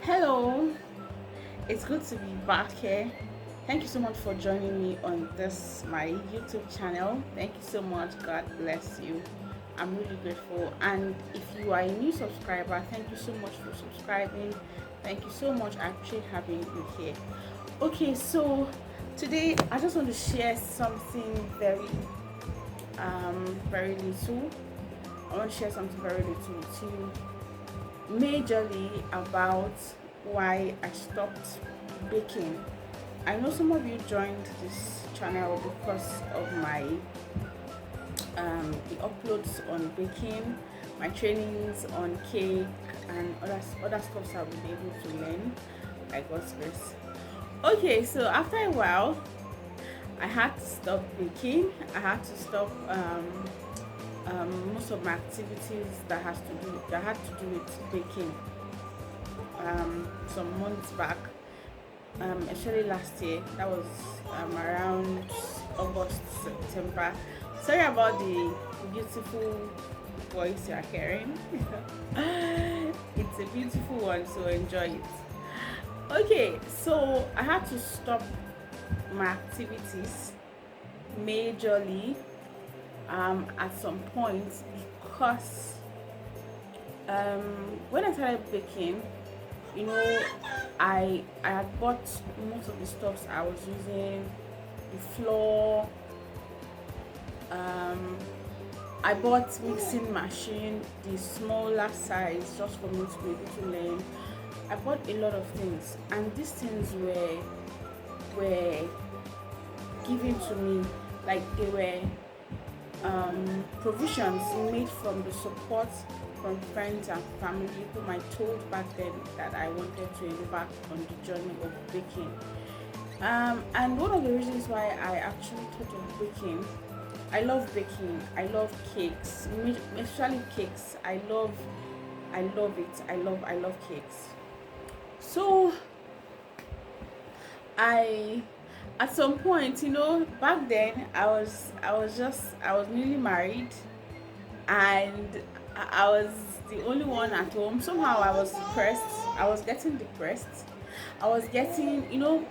Hello, it's good to be back here. Thank you so much for joining me on this my YouTube channel. Thank you so much. God bless you. I'm really grateful. And if you are a new subscriber, thank you so much for subscribing. Thank you so much. I appreciate having you here. Okay, so today I just want to share something very little. I want to share something very little with you, majorly about why I stopped baking. I know some of you joined this channel because of my the uploads on baking, my trainings on cake, and other stuff I've been able to learn by God's grace. Okay, so after a while, I had to stop baking. I had to stop most of my activities that had to do with baking. Some months back, actually last year, that was around August, September. Sorry about the beautiful voice you are hearing. It's a beautiful one, so enjoy it. Okay, so I had to stop my activities majorly at some point because when I started baking, you know, I had bought most of the stuffs I was using, the flour. um I bought mixing machine, the smaller size, just for me to be able to learn. I bought a lot of things, and these things were given to me, like they were provisions made from the support from friends and family whom I told back then that I wanted to embark on the journey of baking. And one of the reasons why I actually thought of baking, I love baking. I love cakes, especially cakes. I love it. I love cakes. So I at some point, back then I was newly married, and I was the only one at home. Somehow I was depressed. I was getting depressed. I was getting,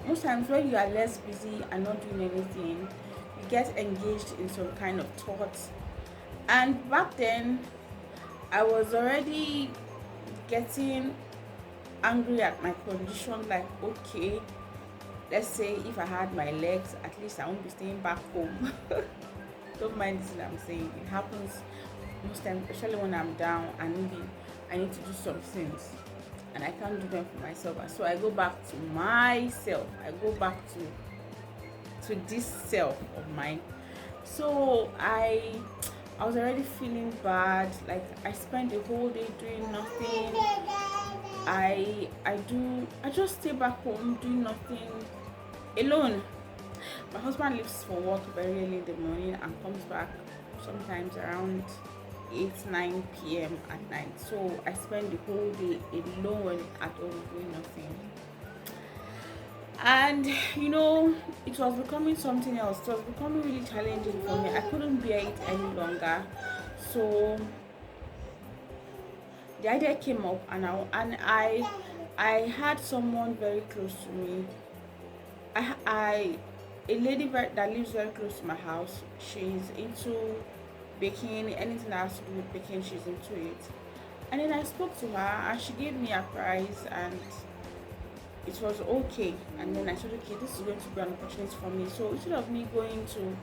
most times when you are less busy and not doing anything, you get engaged in some kind of thoughts. And back then, I was already getting angry at my condition. Like, okay, let's say if I had my legs, at least I won't be staying back home. Don't mind this I'm saying. It happens most times, especially when I'm down and maybe I need to do some things and I can't do them for myself. And so I go back to myself. I go back to this self of mine. So I was already feeling bad. Like, I spent the whole day doing nothing. I just stay back home doing nothing alone. My husband leaves for work very early in the morning and comes back sometimes around 8 9 p.m. at night. So I spend the whole day alone at home doing nothing. And it was becoming something else. It was becoming really challenging for me. I couldn't bear it any longer. So the idea came up, and I had someone very close to me. A lady that lives very close to my house. She's into baking, anything that has to do with baking, she's into it. And then I spoke to her, and she gave me a price, and it was okay. And then I said, okay, this is going to be an opportunity for me. So instead of me going to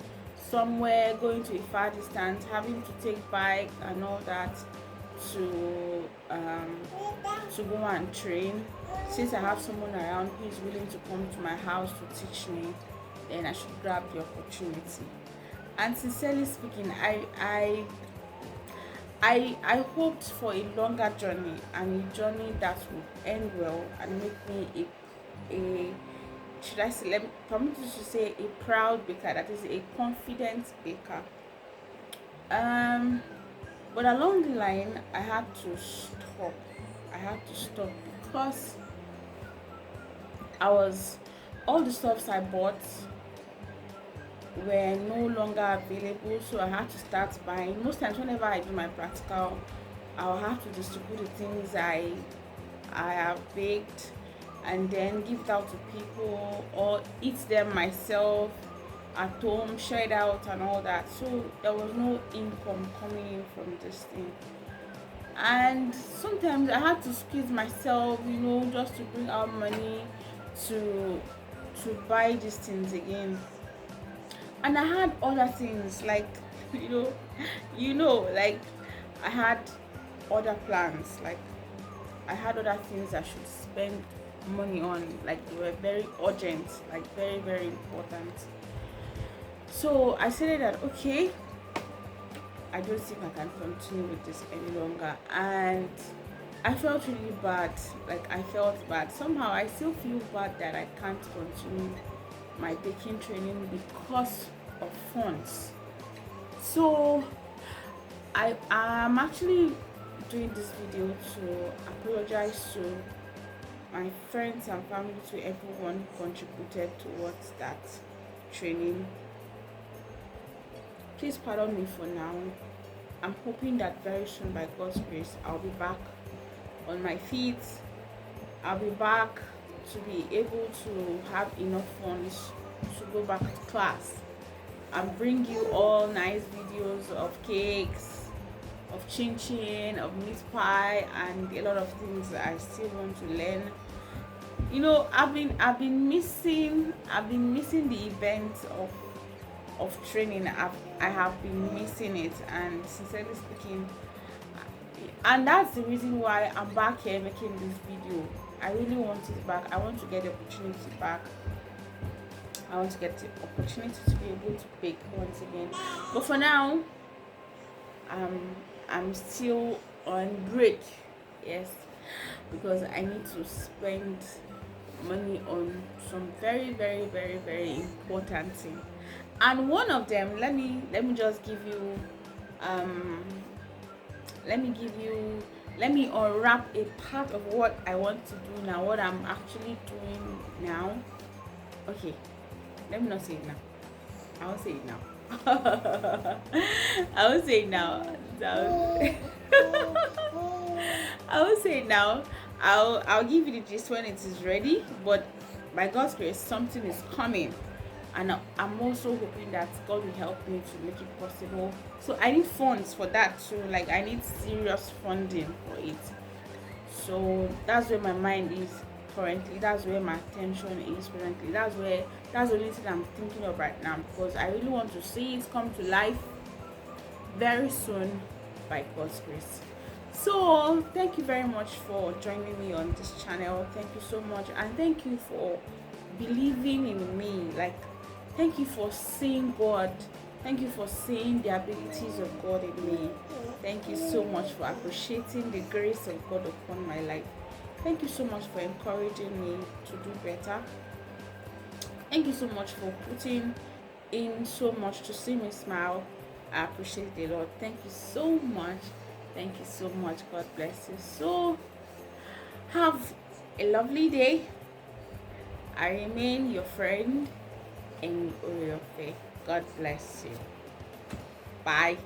somewhere, going to a far distance, having to take bike and all that to go and train, since I have someone around who is willing to come to my house to teach me, then I should grab the opportunity. And sincerely speaking, I hoped for a longer journey, and a journey that would end well and make me a should I say, permit me to say, a proud baker, that is a confident baker. But along the line, I had to stop. Because I was all the stuffs I bought were no longer available, so I had to start buying. Most times, whenever I do my practical, I'll have to distribute the things I have baked and then give it out to people or eat them myself at home, share it out and all that. So there was no income coming in from this thing. And sometimes I had to squeeze myself, just to bring out money to buy these things again. And I had other things like you know like I had other plans, like I had other things I should spend money on, like they were very urgent, like very, very important. So I said that okay, I don't think I can continue with this any longer. And I felt really bad. Like I felt bad. Somehow I still feel bad that I can't continue my baking training because of funds. So I am actually doing this video to apologize to my friends and family, to everyone who contributed towards that training. Please pardon me for now. I'm hoping that very soon, by God's grace, I'll be back on my feet. I'll be back to be able to have enough funds to go back to class and bring you all nice videos of cakes, of chin chin, of meat pie, and a lot of things that I still want to learn. I've been missing the event of training. I have been missing it, and sincerely speaking, and that's the reason why I'm back here making this video. I really want it back. I want to get the opportunity back. I want to get the opportunity to be able to bake once again. But for now, I'm still on break. Yes, because I need to spend money on some very, very, very, very important thing. And one of them, let me just give you let me unwrap a part of what I want to do now, what I'm actually doing now. Okay, let me not say it now. I won't say it now. I won't say it now. I will say it now. I'll give you the gist when it is ready. But by God's grace, something is coming, and I'm also hoping that God will help me to make it possible. So I need funds for that too. Like I need serious funding for it. So that's where my mind is currently. That's where my attention is currently. That's the only thing I'm thinking of right now, because I really want to see it come to life very soon by God's grace. So thank you very much for joining me on this channel. Thank you so much, and thank you for believing in me. Like, thank you for seeing God. Thank you for seeing the abilities of God in me. Thank you so much for appreciating the grace of God upon my life. Thank you so much for encouraging me to do better. Thank you so much for putting in so much to see me smile. I appreciate it a lot. Thank you so much. Thank you so much. God bless you. So have a lovely day. I remain your friend, and Oriofe. God bless you. Bye.